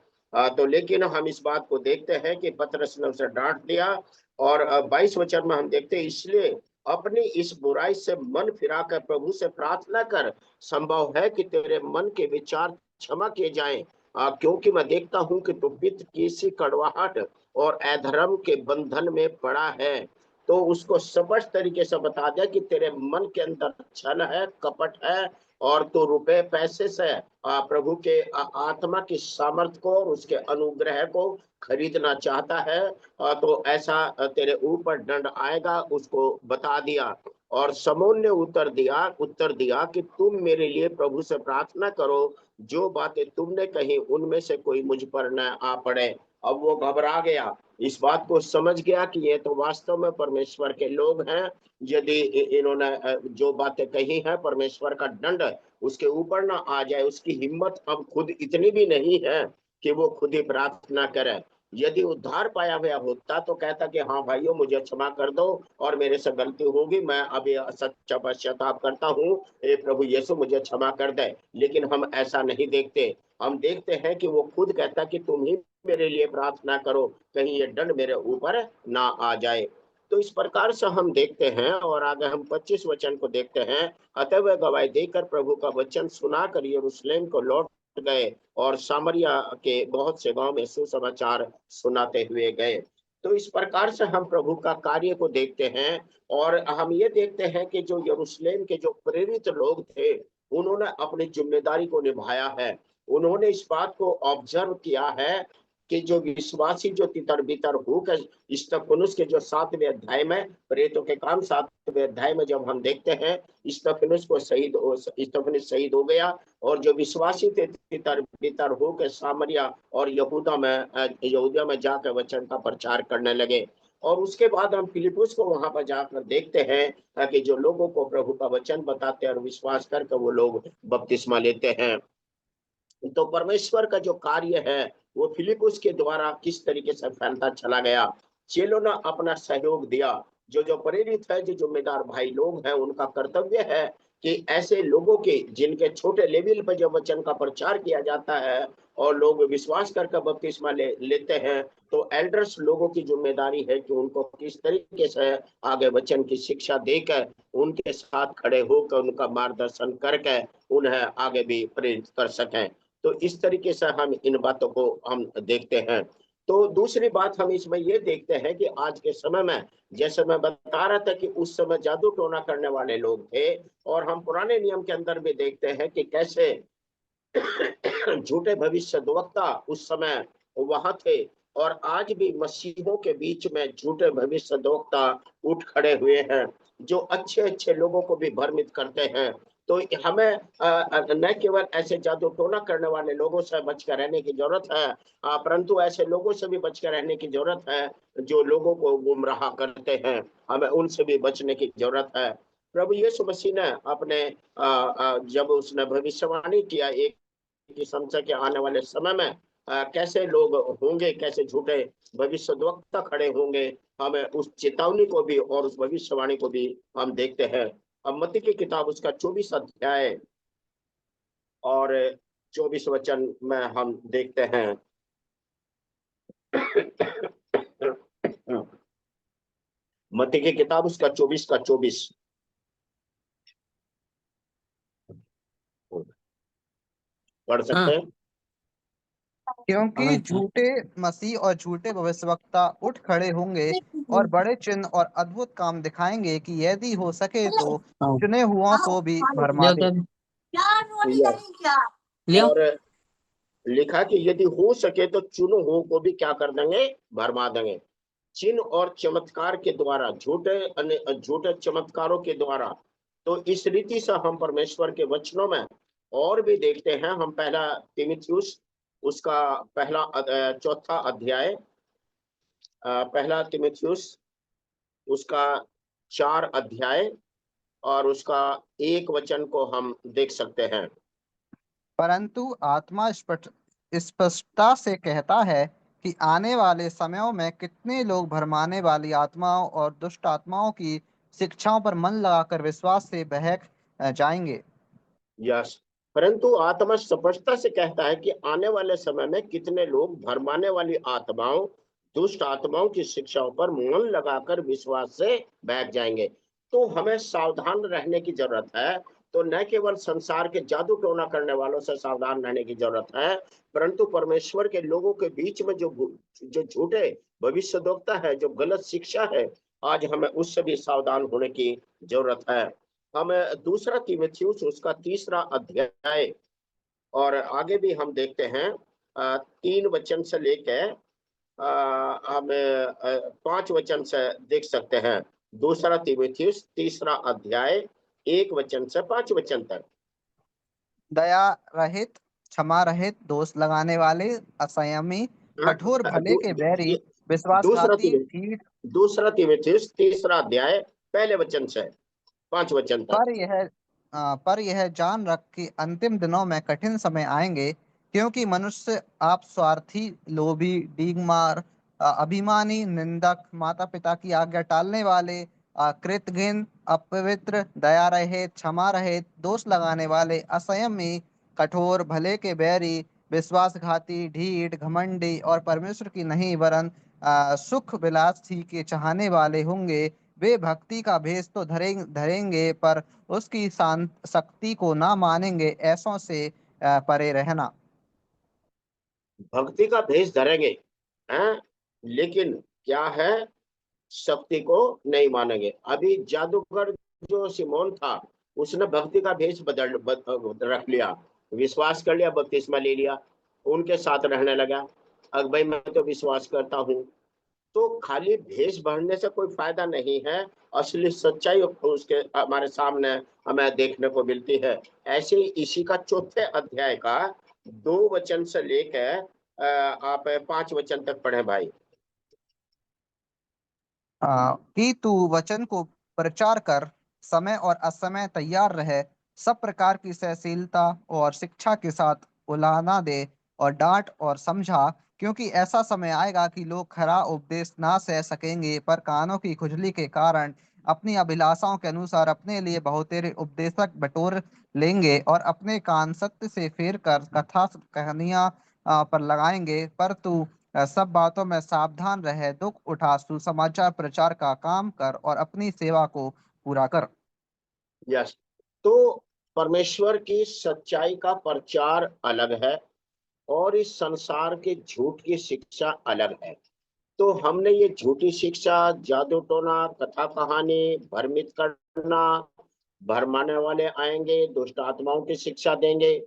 तो लेकिन हम इस बात को देखते हैं कि पतरस ने उसे डांट दिया, और 22 वचन में हम देखते हैं, इसलिए अपनी इस बुराई से मन फिरा कर प्रभु से प्रार्थना कर, संभव है कि तेरे मन के विचार क्षमा किए जाएं, क्योंकि मैं देखता हूं कि तू पित्त की सी कड़वाहट और अधर्म के बंधन में पड़ा है। तो उसको स्पष्ट तरीके से बता दिया कि तेरे मन के अंदर छल है, कपट है, और तो रुपए पैसे से प्रभु के आत्मा की सामर्थ को और उसके अनुग्रह को खरीदना चाहता है। तो ऐसा तेरे ऊपर दंड आएगा, उसको बता दिया। और समौन ने उत्तर दिया कि तुम मेरे लिए प्रभु से प्रार्थना करो, जो बातें तुमने कही उनमें से कोई मुझ पर न आ पड़े। अब वो घबरा गया, इस बात को समझ गया कि ये तो वास्तव में परमेश्वर के लोग हैं। यदि इन्होंने जो बातें कही हैं, परमेश्वर का दंड उसके ऊपर ना आ जाए, उसकी हिम्मत अब खुद इतनी भी नहीं है कि वो खुद ही प्रार्थना करे। यदि उद्धार पाया हुआ होता तो कहता कि हाँ भाइयों, मुझे क्षमा कर दो और मेरे से गलती होगी, मैं अभी सच्चा पश्चाताप करता हूँ, हे प्रभु यीशु मुझे क्षमा कर दे। लेकिन हम ऐसा नहीं देखते। हम देखते हैं कि वो खुद कहता कि तुम ही मेरे लिए प्रार्थना करो, कहीं ये दंड मेरे ऊपर ना आ जाए। तो इस प्रकार से हम देखते हैं, और आगे हम 25 वचन को देखते हैं। अतः वह गवाही देकर प्रभु का वचन सुनाकर यरूशलेम को लौट गए, और सामरिया के बहुत से गांव में सुसमाचार सुनाते हुए गए। तो इस प्रकार से हम प्रभु का कार्य को देखते हैं, और हम ये देखते हैं कि जो यरूशलेम के जो प्रेरित लोग थे, उन्होंने अपनी जिम्मेदारी को निभाया है। उन्होंने इस बात को ऑब्जर्व किया है कि जो विश्वासी जो तितर बितर होकर स्तफनुस के जो 7वें अध्याय में, प्रेरितों के काम 7वें अध्याय में जब हम देखते हैं, स्तफनुस शहीद हो गया, और जो विश्वासी थे तितर बितर होकर सामरिया और यहूदिया में जाकर वचन का प्रचार करने लगे। और उसके बाद हम फिलिपुस को वहां पर जाकर देखते हैं, ताकि जो लोगों को प्रभु का वचन बताते हैं और विश्वास करके वो लोग बपतिस्मा लेते हैं। तो परमेश्वर का जो कार्य है वो फिलिपुस के द्वारा किस तरीके से फैलता चला गया। चेलों ने अपना सहयोग दिया। जो जो प्रेरित है, जो जिम्मेदार भाई लोग हैं, उनका कर्तव्य है कि ऐसे लोगों के जिनके छोटे लेवल पर जो वचन का प्रचार किया जाता है और लोग विश्वास करके बपतिस्मा लेते हैं, तो एल्डर्स लोगों की जिम्मेदारी है कि उनको किस तरीके से आगे वचन की शिक्षा देकर उनके साथ खड़े होकर उनका मार्गदर्शन करके उन्हें आगे भी प्रेरित कर सकें। तो इस तरीके से हम इन बातों को हम देखते हैं। तो दूसरी बात हम इसमें ये देखते हैं कि आज के समय में, जैसे मैं बता रहा था कि उस समय जादू टोना करने वाले लोग थे, और हम पुराने नियम के अंदर भी देखते हैं कि कैसे झूठे भविष्यद्वक्ता उस समय वहां थे, और आज भी मसीहों के बीच में झूठे भविष्यद्वक्ता उठ खड़े हुए हैं, जो अच्छे अच्छे लोगों को भी भ्रमित करते हैं। तो हमें न केवल ऐसे जादू टोना करने वाले लोगों से बच कर रहने की जरूरत है, परंतु ऐसे लोगों से भी बच कर रहने की जरूरत है जो लोगों को गुमराह करते हैं। हमें उनसे भी बचने की जरूरत है। प्रभु यीशु मसीह ने अपने जब उसने भविष्यवाणी किया एक की समझा कि आने वाले समय में कैसे लोग होंगे, कैसे झूठे भविष्यद्वक्ता खड़े होंगे, हमें उस चेतावनी को भी और उस भविष्यवाणी को भी हम देखते हैं। अब मत्ती की किताब उसका 24 अध्याय और 24 वचन में हम देखते हैं। मत्ती की किताब उसका 24 का 24 पढ़ सकते हाँ हैं। क्योंकि झूठे मसीह और झूठे भविष्यवक्ता उठ खड़े होंगे और बड़े चिन्ह और अद्भुत काम दिखाएंगे कि यदि हो सके तो चुने हुओं को भी भरमा लियो दे। लियो और लिखा कि यदि हो सके तो चुनो हो को भी क्या कर देंगे, भरमा देंगे। चिन्ह और चमत्कार के द्वारा, झूठे चमत्कारों के द्वारा। तो इस रीति से हम परमेश्वर के वचनों में और भी देखते हैं। हम पहला तीमुथियुस उसका चौथा अध्याय, पहला तीमुथियुस उसका 4 अध्याय और उसका 1 वचन को हम देख सकते हैं। परंतु आत्मा स्पष्टता से कहता है कि आने वाले समयों में कितने लोग भरमाने वाली आत्माओं और दुष्ट आत्माओं की शिक्षाओं पर मन लगाकर विश्वास से बहक जाएंगे। यस, परंतु आत्मा स्पष्टता से कहता है कि आने वाले समय में कितने लोग भरमाने वाली आत्माओं, दुष्ट आत्माओं की शिक्षाओं पर मन लगाकर विश्वास से बैठ जाएंगे। तो हमें सावधान रहने की जरूरत है। तो न केवल संसार के जादू टोना करने वालों से सावधान रहने की जरूरत है, परंतु परमेश्वर के लोगों के बीच में जो जो झूठे भविष्यद्वक्ता है, जो गलत शिक्षा है, आज हमें उससे भी सावधान होने की जरूरत है। हम दूसरा तीमुथियुस उसका 3 अध्याय और आगे भी हम देखते हैं 3 वचन से लेके हम 5 वचन से देख सकते हैं। दूसरा तीमुथियुस 3 अध्याय 1 वचन से 5 वचन तक। दया रहित, क्षमा रहित, दोष लगाने वाले, असंयमी, कठोर, भले के बैरी, दूसरा विश्वासघाती, तीमुथियुस ढीठ। दूसरा तीमुथियुस 3 अध्याय पहले वचन से 5 वचन तक। पर यह जान रख कि अंतिम दिनों में कठिन समय आएंगे, क्योंकि मनुष्य आप स्वार्थी, लोभी, डींगमार, अभिमानी, निंदक, माता पिता की आज्ञा टालने वाले, कृतघ्न, अपवित्र, दया रहित, क्षमा रहित, दोष लगाने वाले, असंयमी, कठोर, भले के बैरी, विश्वासघाती, ढीठ, घमंडी और परमेश्वर की नहीं वरन सुख विलास ही के चाहने वाले होंगे। वे भक्ति का भेष तो धरेंगे पर उसकी शांत शक्ति को ना मानेंगे। ऐसों से परे रहना। भक्ति का भेष धरेंगे हैं, लेकिन क्या है, शक्ति को नहीं मानेंगे। अभी जादूगर जो सिमोन था, उसने भक्ति का भेष रख लिया, विश्वास कर लिया, बपतिस्मा ले लिया, उनके साथ रहने लगा। अब भाई मैं तो विश्वास करता हूँ। तो खाली भेष भरने से कोई फायदा नहीं है। असली सच्चाई उसके हमारे सामने हमें देखने को मिलती है। ऐसे ही इसी का चौथे अध्याय का 2 वचन से लेकर आप 5 वचन तक पढ़े भाई। कि तू वचन को प्रचार कर, समय और असमय तैयार रहे, सब प्रकार की सहनशीलता और शिक्षा के साथ उलाहना दे, और डांट और समझा, क्योंकि ऐसा समय आएगा कि लोग खरा उपदेश ना सह सकेंगे, पर कानों की खुजली के कारण अपनी अभिलाषाओं के अनुसार अपने लिए बहुतेरे उपदेशक बटोर लेंगे और अपने कान सत्य से फेर कर कथा कहानियां पर लगाएंगे। पर तू सब बातों में सावधान रहे, दुख उठा, सुसमाचार प्रचार का काम कर और अपनी सेवा को पूरा कर। यस। तो परमेश्वर की सच्चाई का प्रचार अलग है और इस संसार के झूठ की शिक्षा अलग है। तो हमने ये झूठी शिक्षा, जादू टोना, कथा कहानी, भ्रमित करना, भरमाने वाले आएंगे, दुष्ट आत्माओं की शिक्षा देंगे,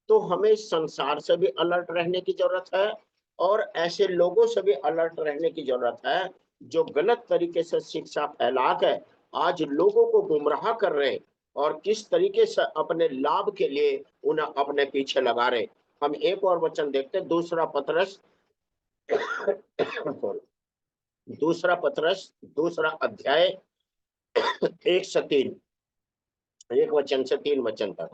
तो हमें इस संसार से भी अलर्ट रहने की जरूरत है और ऐसे लोगों से भी अलर्ट रहने की जरूरत है जो गलत तरीके से शिक्षा फैला के आज लोगों को गुमराह कर रहे हैं और किस तरीके से अपने लाभ के लिए उन्हें अपने पीछे लगा रहे। हम एक और वचन देखते हैं, दूसरा पतरस दूसरा पतरस दूसरा अध्याय 1 से 3, 1 वचन से 3 वचन तक।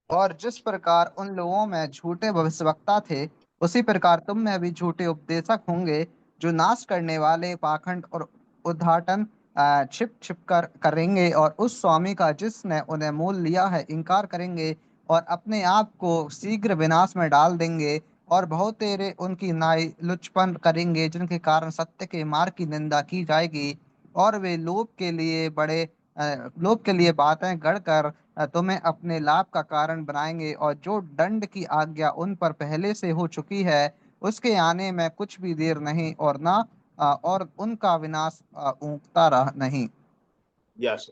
और जिस प्रकार उन लोगों में झूठे भविष्यवक्ता थे, उसी प्रकार तुम में भी झूठे उपदेशक होंगे, जो नाश करने वाले पाखंड और उद्घाटन छिप छिप कर करेंगे और उस स्वामी का जिसने उन्हें मोल लिया है इनकार करेंगे और अपने आप को शीघ्र विनाश में डाल देंगे। और बहुत तेरे उनकी नाई लुचपन करेंगे, जिनके कारण सत्य के मार्ग की निंदा की जाएगी। और वे लोभ के लिए बातें गढ़कर तुम्हें अपने लाभ का कारण बनाएंगे, और जो दंड की आज्ञा उन पर पहले से हो चुकी है उसके आने में कुछ भी देर नहीं, और उनका विनाश ऊँघता रह नहीं। यस।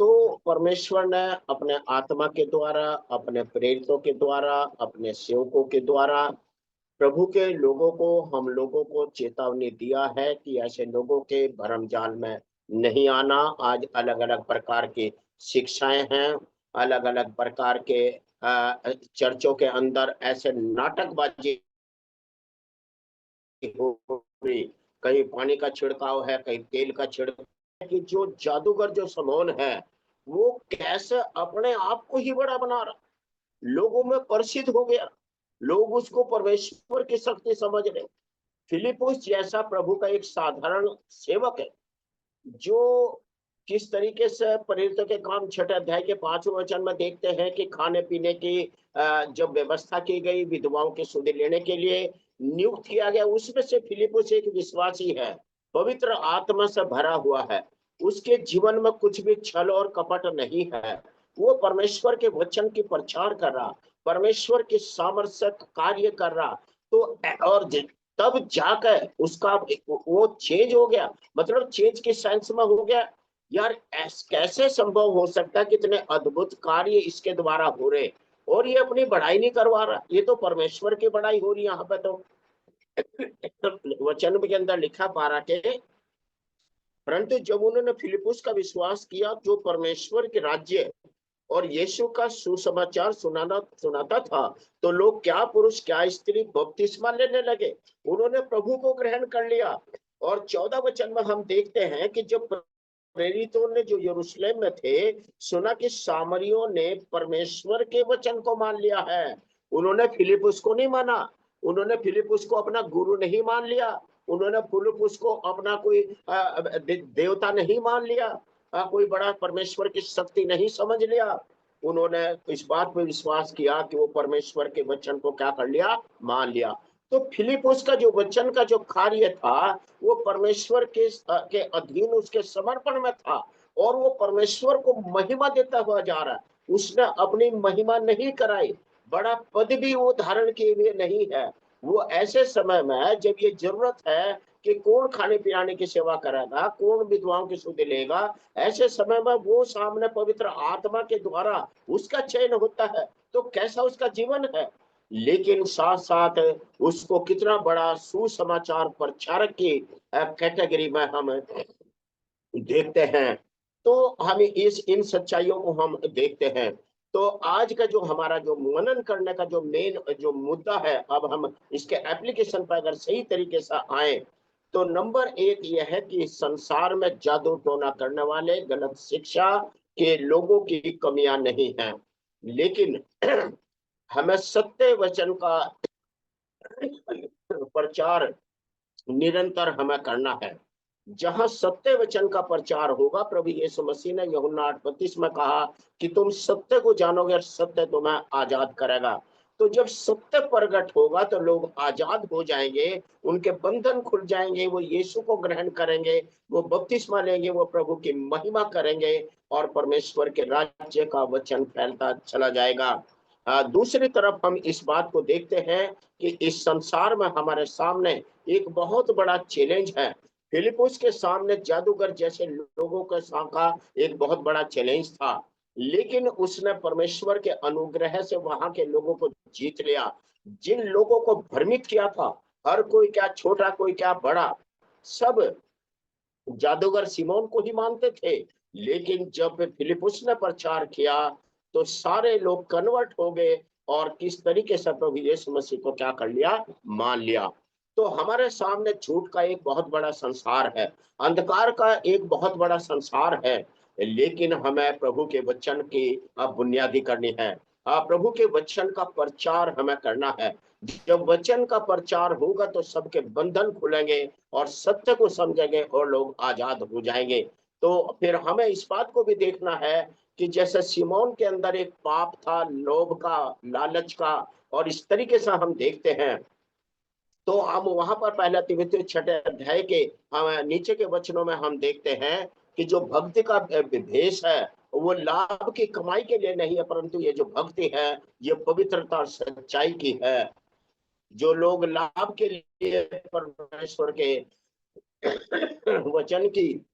तो परमेश्वर ने अपने आत्मा के द्वारा, अपने प्रेरितों के द्वारा, अपने सेवकों के द्वारा प्रभु के लोगों को, हम लोगों को चेतावनी दिया है कि ऐसे लोगों के भरम जाल में नहीं आना। आज अलग अलग प्रकार की शिक्षाएं हैं, अलग अलग प्रकार के चर्चों के अंदर ऐसे नाटकबाजी हो रही, कहीं पानी का छिड़काव है, कहीं तेल का छिड़काव है, कि जो जादूगर जो समोन है वो कैसे अपने आप को ही बड़ा बना रहा, लोगों में प्रसिद्ध हो गया, लोग उसको परमेश्वर की शक्ति समझ रहे। फिलिपुस जैसा प्रभु का एक साधारण सेवक है, जो किस तरीके से प्रेरितों के काम 6 अध्याय के 5वें वचन में देखते हैं कि खाने पीने की जब व्यवस्था की गई, विधवाओं की सुध लेने के लिए नियुक्त किया गया, उसमें से फिलिपुस एक विश्वासी है, पवित्र आत्मा से भरा हुआ है, उसके जीवन में कुछ भी छल और कपट नहीं है। वो परमेश्वर के वचन की प्रचार कर रहा, परमेश्वर के सामर्थ्य कार्य कर रहा। तो और तब जाकर उसका वो चेंज हो गया, मतलब चेंज के सेंस में हो गया। यार कैसे संभव हो सकता है, कितने अद्भुत कार्य इसके द्वारा हो रहे, और ये अपनी बढ़ाई नहीं करवा रहा, ये तो परमेश्वर की बढ़ाई हो रही है यहाँ पे। तो वचन के अंदर लिखा 12 के, परंतु जब उन्होंने फिलिपुस का विश्वास किया जो परमेश्वर के राज्य और यीशु का सुसमाचार सुनाना सुनाता था, तो लोग, क्या पुरुष क्या स्त्री, बपतिस्मा लेने लगे, उन्होंने प्रभु को ग्रहण कर लिया। और 14 वचन में हम देखते हैं कि जब प्रेरितों ने जो यरूशलेम में थे सुना कि सामरियों ने परमेश्वर के वचन को मान लिया है, उन्होंने फिलिपुस को नहीं माना, उन्होंने फिलिपुस को अपना गुरु नहीं मान लिया, उन्होंने फिलिपुस को अपना कोई देवता नहीं मान लिया, कोई बड़ा परमेश्वर की शक्ति नहीं समझ लिया। उन्होंने इस बात पे विश्वास किया कि वो परमेश्वर के वचन को क्या कर लिया, मान लिया। तो फिलिपुस का जो वचन का जो कार्य था वो परमेश्वर के अधीन उसके समर्पण में था, और वो परमेश्वर को महिमा देता हुआ जा रहा है। उसने अपनी महिमा नहीं कराई, बड़ा पद भी वो धारण किए हुए नहीं है। वो ऐसे समय में जब ये जरूरत है कि कौन खाने पिलाने की सेवा करेगा, कौन विधवाओं की सुध लेगा, ऐसे समय में वो सामने पवित्र आत्मा के द्वारा उसका चयन होता है। तो कैसा उसका जीवन है, लेकिन साथ साथ उसको कितना बड़ा सुसमाचार प्रचारक की कैटेगरी में हम देखते हैं। तो हम इस इन सच्चाइयों को हम देखते हैं। तो आज का जो हमारा जो मनन करने का जो मेन जो मुद्दा है, अब हम इसके एप्लीकेशन पर अगर सही तरीके से आए, तो नंबर 1 यह है कि संसार में जादू टोना करने वाले, गलत शिक्षा के लोगों की कमियां नहीं है, लेकिन हमें सत्य वचन का प्रचार निरंतर हमें करना है। जहां सत्य वचन का प्रचार होगा, प्रभु यीशु मसीह ने यूहन्ना 8:32 में कहा कि तुम सत्य को जानोगे और सत्य तुम्हें आजाद करेगा। तो जब सत्य प्रकट होगा तो लोग आजाद हो जाएंगे, उनके बंधन खुल जाएंगे, वो यीशु को ग्रहण करेंगे, वो बपतिस्मा लेंगे, वो प्रभु की महिमा करेंगे और परमेश्वर के राज्य का वचन फैलता चला जाएगा। दूसरी तरफ हम इस बात को देखते हैं कि इस संसार में हमारे सामने एक बहुत बड़ा चैलेंज है। फिलिपुस के सामने जादूगर जैसे लोगों के का एक बहुत बड़ा चैलेंज था, लेकिन उसने परमेश्वर के अनुग्रह से वहां के लोगों को जीत लिया। जिन लोगों को भ्रमित किया था, हर कोई क्या छोटा कोई क्या बड़ा, सब जादूगर सिमोन को ही मानते थे। लेकिन जब फिलिपुस ने प्रचार किया तो सारे लोग कन्वर्ट हो गए और किस तरीके से प्रभु यीशु मसीह को क्या कर लिया, मान लिया। तो हमारे सामने झूठ का एक बहुत बड़ा संसार है, अंधकार का एक बहुत बड़ा संसार है, लेकिन हमें प्रभु के वचन की बुनियादी करनी है। प्रभु के वचन का प्रचार हमें करना है। जब वचन का प्रचार होगा तो सबके बंधन खुलेंगे और सत्य को समझेंगे और लोग आजाद हो जाएंगे। तो फिर हमें इस बात को भी देखना है कि जैसे सिमोन के अंदर एक पाप था, लोभ का, लालच का, और इस तरीके से हम देखते हैं। तो हम वहां पर पहला तिमुथियुस 6 अध्याय के हम नीचे के वचनों में हम देखते हैं कि जो भक्ति का भेष है वो लाभ की कमाई के लिए नहीं है, परंतु ये जो भक्ति है ये पवित्रता और सच्चाई की है। जो लोग लाभ के लिए परमेश्वर के वचन की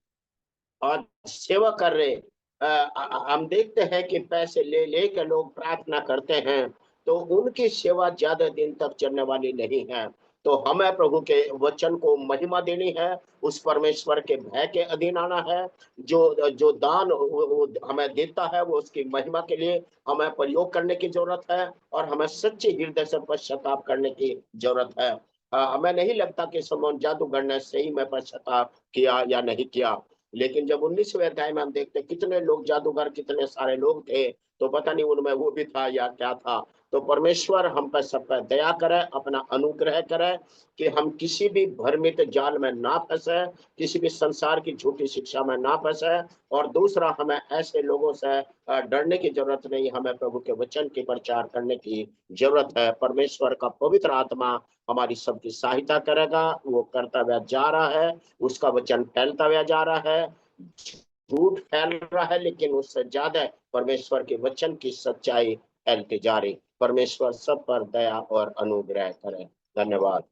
और सेवा कर रहे, हम देखते हैं कि पैसे ले लेकर लोग प्रार्थना करते हैं, तो उनकी सेवा ज्यादा दिन तक चलने वाली नहीं है। तो हमें प्रभु के वचन को महिमा देनी है, उस परमेश्वर के भय के अधीन आना है। जो जो दान वो हमें देता है वो उसकी महिमा के लिए हमें प्रयोग करने की जरूरत है, और हमें सच्चे हृदय से पश्चाताप करने की जरूरत है। हमें नहीं लगता कि समोन जादूगर ने सही में पश्चाताप किया या नहीं किया, लेकिन जब 19वें अध्याय में हम देखते कितने लोग जादूगर, कितने सारे लोग थे, तो पता नहीं उनमें वो भी था या क्या था। तो परमेश्वर हम पर सब पर दया करे, अपना अनुग्रह करे कि हम किसी भी भ्रमित जाल में ना फंसे, किसी भी संसार की झूठी शिक्षा में ना फंसे। और दूसरा, हमें ऐसे लोगों से डरने की जरूरत नहीं, हमें प्रभु के वचन की प्रचार करने की जरूरत है। परमेश्वर का पवित्र आत्मा हमारी सबकी सहायता करेगा, वो करता हुआ जा रहा है, उसका वचन फैलता हुआ जा रहा है। झूठ फैल रहा है, लेकिन उससे ज्यादा परमेश्वर के वचन की सच्चाई फैलती जा रही। परमेश्वर सब पर दया और अनुग्रह करे। धन्यवाद।